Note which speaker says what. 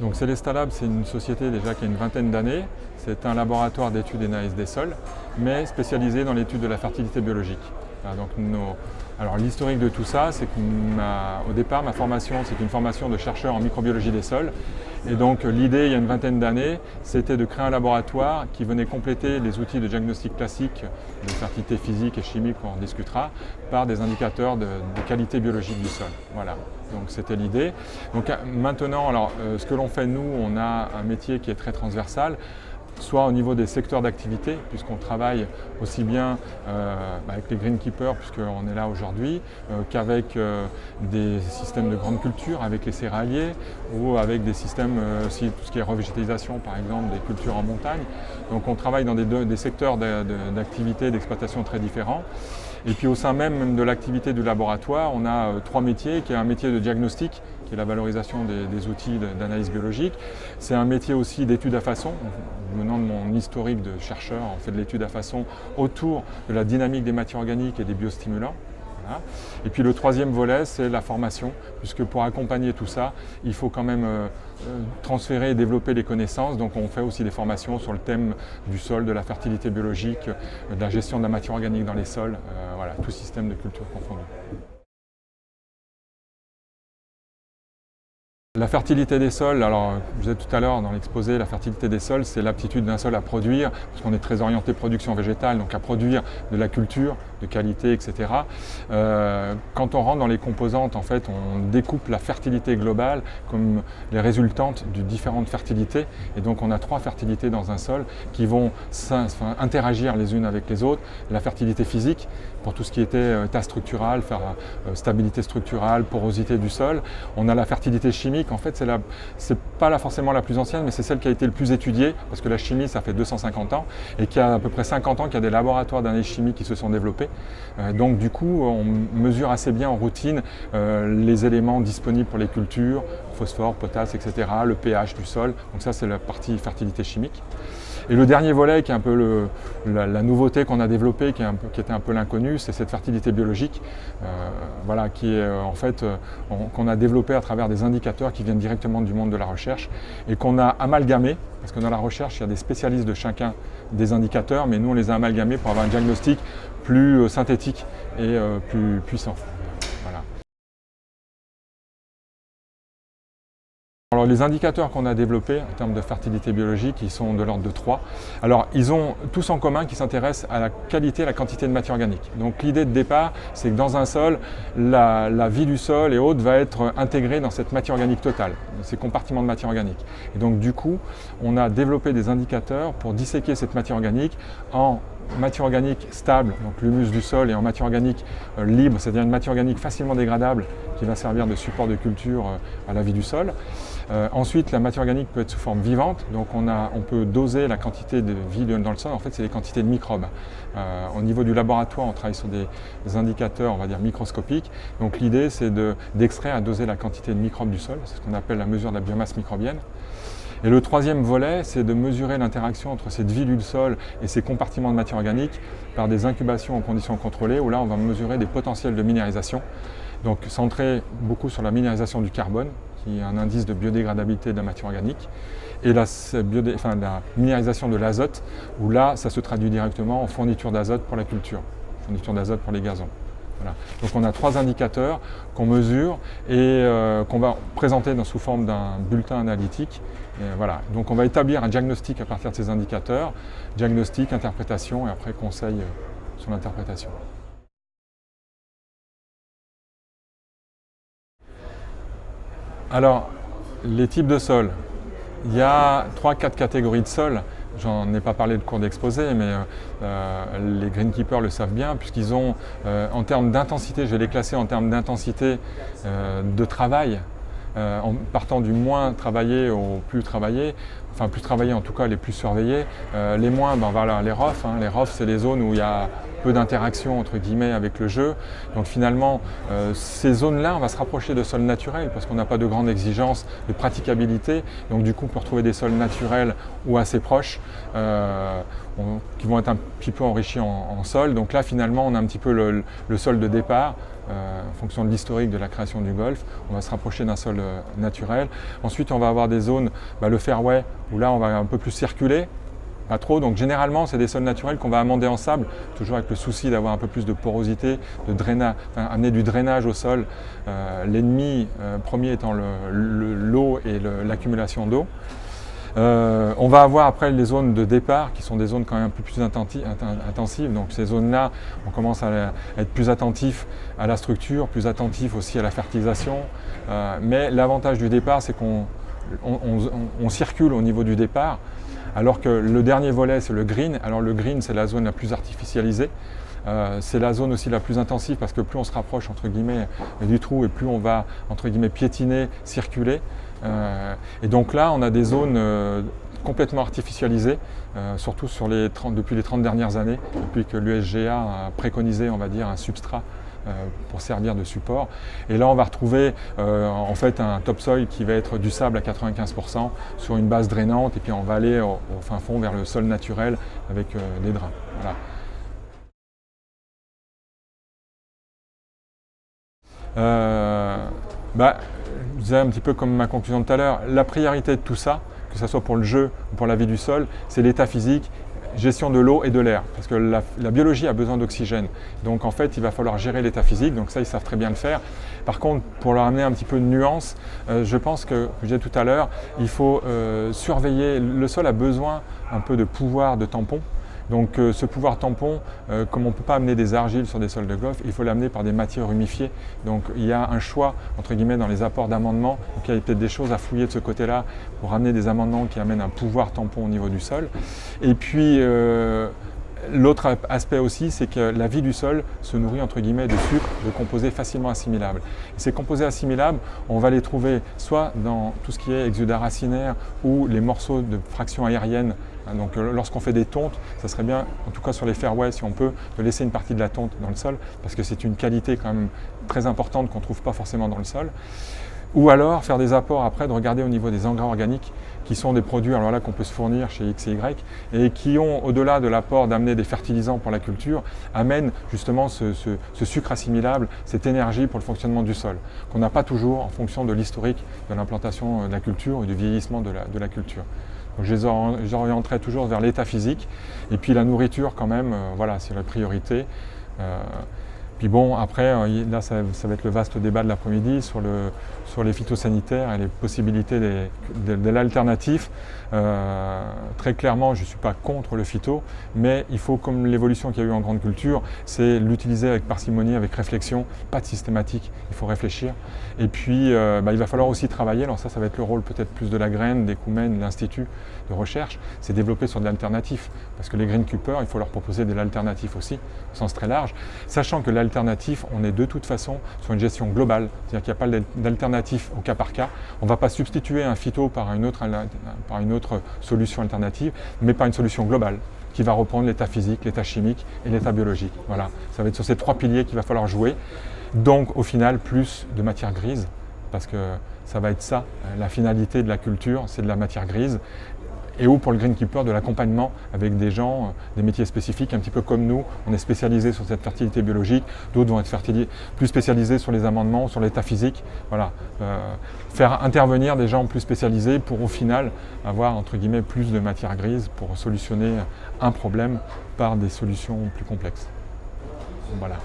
Speaker 1: Donc Celesta Lab, c'est une société déjà qui a une vingtaine d'années. C'est un laboratoire d'études et d'analyse des sols, mais spécialisé dans l'étude de la fertilité biologique. Alors l'historique de tout ça, c'est qu'au départ, ma formation, c'est une formation de chercheur en microbiologie des sols. Et donc l'idée, il y a une vingtaine d'années, c'était de créer un laboratoire qui venait compléter les outils de diagnostic classiques de fertilité physique et chimique, on en discutera, par des indicateurs de qualité biologique du sol. Voilà, donc c'était l'idée. Donc maintenant, ce que l'on fait, nous, on a un métier qui est très transversal, soit au niveau des secteurs d'activité, puisqu'on travaille aussi bien avec les greenkeepers, puisqu'on est là aujourd'hui, qu'avec des systèmes de grande culture, avec les céréaliers, ou avec des systèmes, aussi tout ce qui est revégétalisation, par exemple, des cultures en montagne. Donc on travaille dans des secteurs d'activité, d'exploitation très différents. Et puis au sein même de l'activité du laboratoire, on a trois métiers, qui est un métier de diagnostic, qui est la valorisation des outils d'analyse biologique. C'est un métier aussi d'étude à façon. Venant de mon historique de chercheur, on fait de l'étude à façon autour de la dynamique des matières organiques et des biostimulants. Voilà. Et puis le troisième volet, c'est la formation, puisque pour accompagner tout ça, il faut quand même transférer et développer les connaissances. Donc on fait aussi des formations sur le thème du sol, de la fertilité biologique, de la gestion de la matière organique dans les sols, voilà, tout système de culture confondu. La fertilité des sols, alors je disais tout à l'heure dans l'exposé, la fertilité des sols, c'est l'aptitude d'un sol à produire, parce qu'on est très orienté production végétale, donc à produire de la culture de qualité, etc. Quand on rentre dans les composantes, en fait, on découpe la fertilité globale comme les résultantes de différentes fertilités. Et donc on a trois fertilités dans un sol qui vont interagir les unes avec les autres. La fertilité physique, pour tout ce qui était état structural, stabilité structurale, porosité du sol. On a la fertilité chimique, en fait, c'est pas forcément la plus ancienne, mais c'est celle qui a été le plus étudiée, parce que la chimie, ça fait 250 ans, et qu'il y a à peu près 50 ans qu'il y a des laboratoires d'analyse chimique qui se sont développés. Donc du coup, on mesure assez bien en routine les éléments disponibles pour les cultures, phosphore, potasse, etc., le pH du sol. Donc ça, c'est la partie fertilité chimique. Et le dernier volet, qui est un peu la nouveauté qu'on a développée, qui était un peu l'inconnu, c'est cette fertilité biologique, voilà, qui est en fait qu'on a développé à travers des indicateurs qui viennent directement du monde de la recherche et qu'on a amalgamé, parce que dans la recherche, il y a des spécialistes de chacun des indicateurs, mais nous, on les a amalgamés pour avoir un diagnostic plus synthétique et plus puissant. Voilà. Alors les indicateurs qu'on a développés en termes de fertilité biologique, ils sont de l'ordre de 3. Alors ils ont tous en commun qu'ils s'intéressent à la qualité et la quantité de matière organique. Donc l'idée de départ, c'est que dans un sol, la vie du sol et autres va être intégrée dans cette matière organique totale, ces compartiments de matière organique. Et donc du coup, on a développé des indicateurs pour disséquer cette matière organique en matière organique stable, donc l'humus du sol, et en matière organique libre, c'est-à-dire une matière organique facilement dégradable qui va servir de support de culture à la vie du sol. Ensuite, la matière organique peut être sous forme vivante, donc on peut doser la quantité de vie dans le sol. En fait, c'est les quantités de microbes. Au niveau du laboratoire, on travaille sur des indicateurs, on va dire microscopiques. Donc l'idée, c'est d'extraire et doser la quantité de microbes du sol, c'est ce qu'on appelle la mesure de la biomasse microbienne. Et le troisième volet, c'est de mesurer l'interaction entre cette vie du sol et ces compartiments de matière organique par des incubations en conditions contrôlées, où là, on va mesurer des potentiels de minéralisation. Donc centré beaucoup sur la minéralisation du carbone, qui est un indice de biodégradabilité de la matière organique, et la minéralisation de l'azote, où là, ça se traduit directement en fourniture d'azote pour la culture, fourniture d'azote pour les gazons. Voilà. Donc on a trois indicateurs qu'on mesure et qu'on va présenter sous forme d'un bulletin analytique. Et voilà. Donc on va établir un diagnostic à partir de ces indicateurs, diagnostic, interprétation et après conseil sur l'interprétation. Alors, les types de sols. Il y a 3-4 catégories de sols. J'en ai pas parlé de cours d'exposé, mais les greenkeepers le savent bien, puisqu'ils ont, en termes d'intensité, je vais les classer en termes d'intensité de travail, en partant du moins travaillé au plus travaillé, enfin plus travaillé en tout cas les plus surveillés. Les moins, voilà, les ROF. Les ROF, c'est les zones où il y a peu d'interaction entre guillemets avec le jeu. Donc finalement, ces zones-là, on va se rapprocher de sols naturels parce qu'on n'a pas de grande exigence de praticabilité. Donc du coup, on peut retrouver des sols naturels ou assez proches qui vont être un petit peu enrichis en sol. Donc là, finalement, on a un petit peu le sol de départ en fonction de l'historique de la création du golf. On va se rapprocher d'un sol naturel. Ensuite, on va avoir des zones, le fairway, où là, on va un peu plus circuler. Pas trop, donc généralement c'est des sols naturels qu'on va amender en sable, toujours avec le souci d'avoir un peu plus de porosité, de drainage, amener du drainage au sol. L'ennemi premier étant l'eau et l'accumulation d'eau. On va avoir après les zones de départ qui sont des zones quand même un peu plus intensives. Donc ces zones-là, on commence à être plus attentif à la structure, plus attentif aussi à la fertilisation. Mais l'avantage du départ, c'est qu'on circule au niveau du départ. Alors que le dernier volet, c'est le green. Alors le green, c'est la zone la plus artificialisée. C'est la zone aussi la plus intensive parce que plus on se rapproche entre guillemets du trou et plus on va entre guillemets piétiner, circuler. Et donc là, on a des zones complètement artificialisées, surtout depuis les 30 dernières années, depuis que l'USGA a préconisé, on va dire, un substrat pour servir de support. Et là, on va retrouver en fait un topsoil qui va être du sable à 95% sur une base drainante, et puis on va aller au fin fond vers le sol naturel avec des drains. Voilà. Je disais un petit peu comme ma conclusion de tout à l'heure, la priorité de tout ça, que ce soit pour le jeu ou pour la vie du sol, c'est l'état physique, gestion de l'eau et de l'air, parce que la biologie a besoin d'oxygène. Donc en fait, il va falloir gérer l'état physique, donc ça, ils savent très bien le faire. Par contre, pour leur amener un petit peu de nuance, je pense que, je disais tout à l'heure, il faut surveiller, le sol a besoin un peu de pouvoir de tampon. Donc ce pouvoir tampon, comme on ne peut pas amener des argiles sur des sols de golf, il faut l'amener par des matières humifiées. Donc il y a un choix, entre guillemets, dans les apports d'amendement. Donc il y a peut-être des choses à fouiller de ce côté-là pour amener des amendements qui amènent un pouvoir tampon au niveau du sol. Et puis l'autre aspect aussi, c'est que la vie du sol se nourrit entre guillemets de sucres, de composés facilement assimilables. Et ces composés assimilables, on va les trouver soit dans tout ce qui est exudat racinaire ou les morceaux de fraction aérienne. Donc lorsqu'on fait des tontes, ça serait bien, en tout cas sur les fairways, si on peut, de laisser une partie de la tonte dans le sol, parce que c'est une qualité quand même très importante qu'on ne trouve pas forcément dans le sol. Ou alors faire des apports après, de regarder au niveau des engrais organiques, qui sont des produits alors là qu'on peut se fournir chez X et Y, et qui ont, au-delà de l'apport d'amener des fertilisants pour la culture, amènent justement ce sucre assimilable, cette énergie pour le fonctionnement du sol, qu'on n'a pas toujours en fonction de l'historique de l'implantation de la culture et du vieillissement de la culture. Donc je les orienterai toujours vers l'état physique, et puis la nourriture quand même, voilà, c'est la priorité. Puis bon, après, là, ça va être le vaste débat de l'après-midi sur les phytosanitaires et les possibilités de l'alternatif. Très clairement, je ne suis pas contre le phyto, mais il faut, comme l'évolution qu'il y a eu en grande culture, c'est l'utiliser avec parcimonie, avec réflexion, pas de systématique, il faut réfléchir. Et puis, il va falloir aussi travailler, alors ça va être le rôle peut-être plus de la graine, des Coumen, de l'Institut de recherche, c'est développer sur de l'alternatif. Parce que les greenkeepers, il faut leur proposer de l'alternatif aussi, au sens très large, sachant que l'alternatif, on est de toute façon sur une gestion globale, c'est-à-dire qu'il n'y a pas d'alternatif au cas par cas. On ne va pas substituer un phyto par une autre solution alternative, mais par une solution globale qui va reprendre l'état physique, l'état chimique et l'état biologique. Voilà, ça va être sur ces trois piliers qu'il va falloir jouer. Donc au final, plus de matière grise, parce que ça va être ça, la finalité de la culture, c'est de la matière grise. Et ou pour le greenkeeper, de l'accompagnement avec des gens, des métiers spécifiques, un petit peu comme nous, on est spécialisé sur cette fertilité biologique, d'autres vont être plus spécialisés sur les amendements, sur l'état physique. Voilà. Faire intervenir des gens plus spécialisés pour au final avoir entre guillemets plus de matière grise pour solutionner un problème par des solutions plus complexes. Voilà.